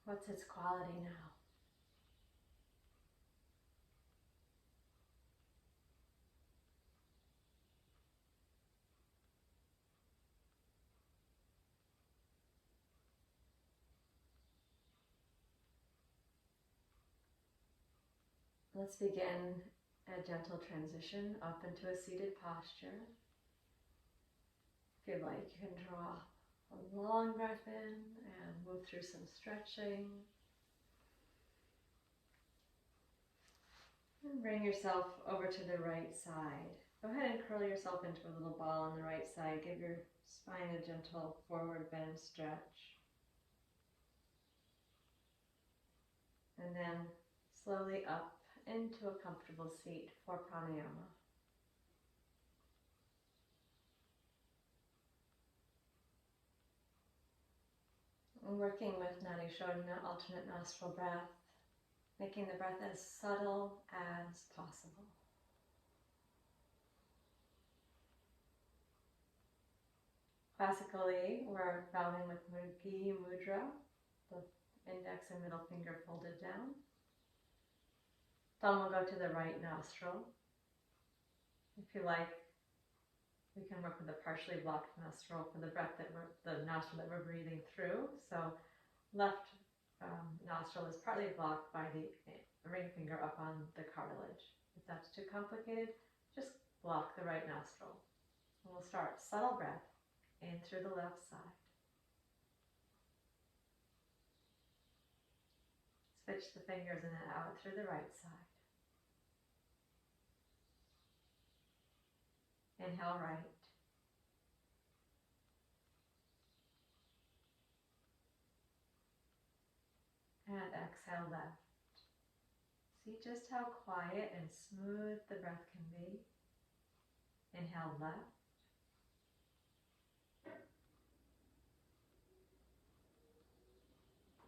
What's its quality now? Let's begin a gentle transition up into a seated posture. If you'd like, you can draw a long breath in and move through some stretching. And bring yourself over to the right side. Go ahead and curl yourself into a little ball on the right side. Give your spine a gentle forward bend stretch. And then slowly up into a comfortable seat for pranayama. I'm working with Nadi Shodhana, alternate nostril breath, making the breath as subtle as possible. Classically, we're bowing with Mudgi Mudra, the index and middle finger folded down. Thumb will go to the right nostril. If you like, we can work with a partially blocked nostril for the nostril that we're breathing through. So left nostril is partly blocked by the ring finger up on the cartilage. If that's too complicated, just block the right nostril. And we'll start subtle breath in through the left side. Switch the fingers in and out through the right side. Inhale right. And exhale left. See just how quiet and smooth the breath can be. Inhale left.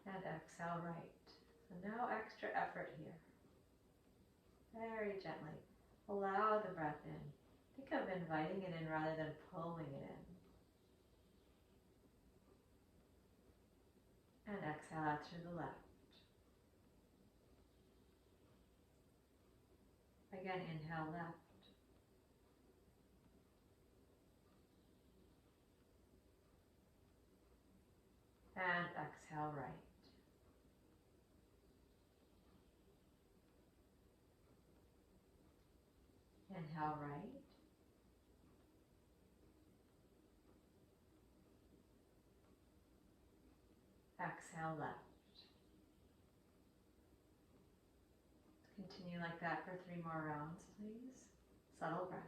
And exhale right. So no extra effort here. Very gently. Allow the breath in. Think of inviting it in rather than pulling it in. And exhale out through the left. Again, inhale left. And exhale right. Inhale right. Exhale left. Continue like that for 3 more rounds, please. Subtle breath.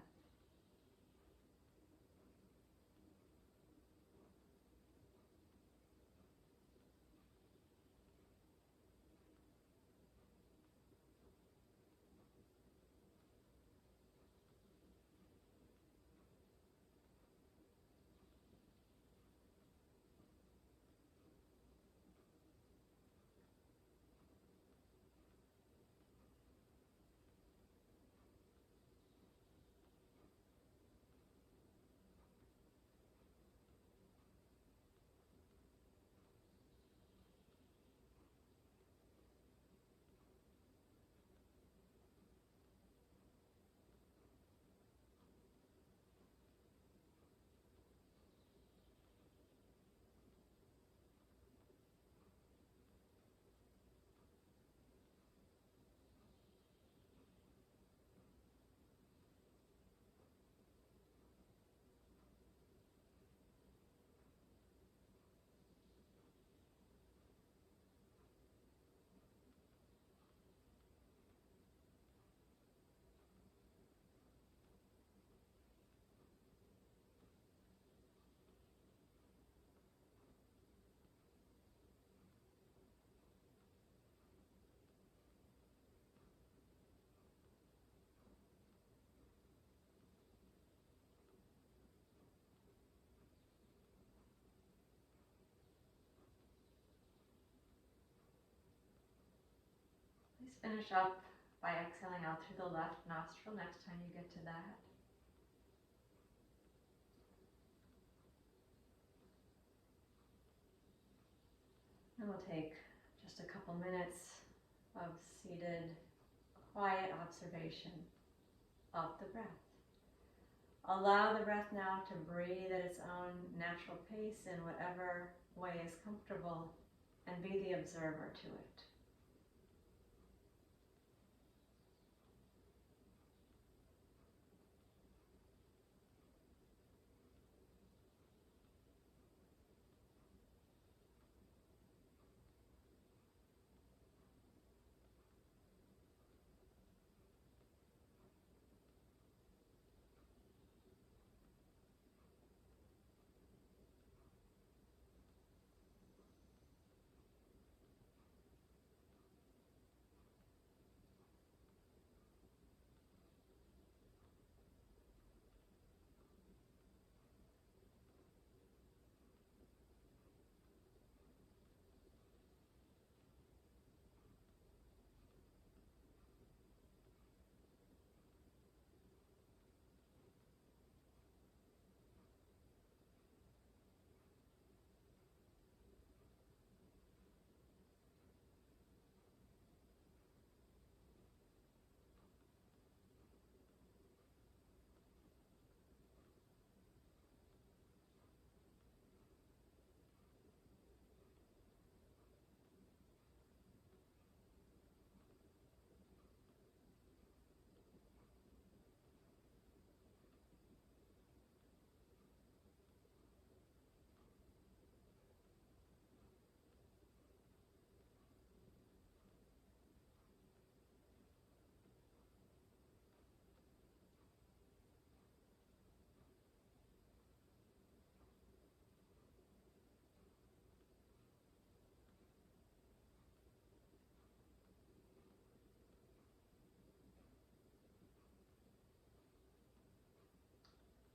Please finish up by exhaling out through the left nostril next time you get to that. And we'll take just a couple minutes of seated, quiet observation of the breath. Allow the breath now to breathe at its own natural pace in whatever way is comfortable, and be the observer to it.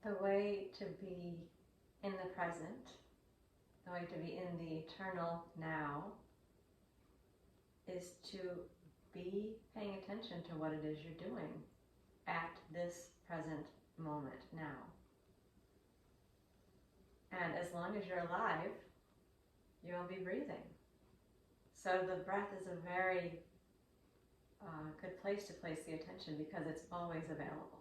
The way to be in the present, the way to be in the eternal now, is to be paying attention to what it is you're doing at this present moment now. And as long as you're alive, you'll be breathing. So the breath is a very good place to place the attention because it's always available.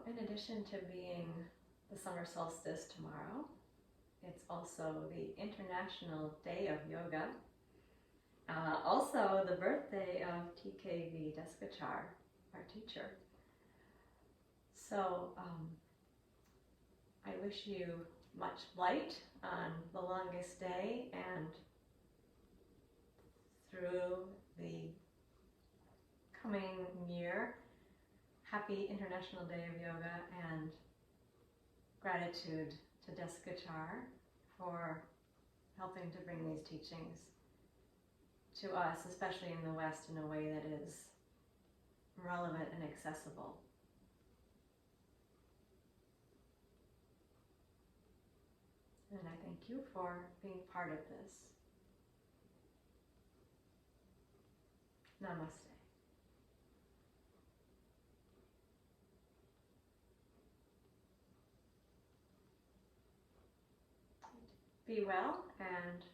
In addition to being the summer solstice tomorrow, it's also the International Day of Yoga. Also the birthday of TKV Deskachar, our teacher. So I wish you much light on the longest day and through the coming year. Happy International Day of Yoga, and gratitude to Deskachar for helping to bring these teachings to us, especially in the West, in a way that is relevant and accessible. And I thank you for being part of this. Namaste. Be well and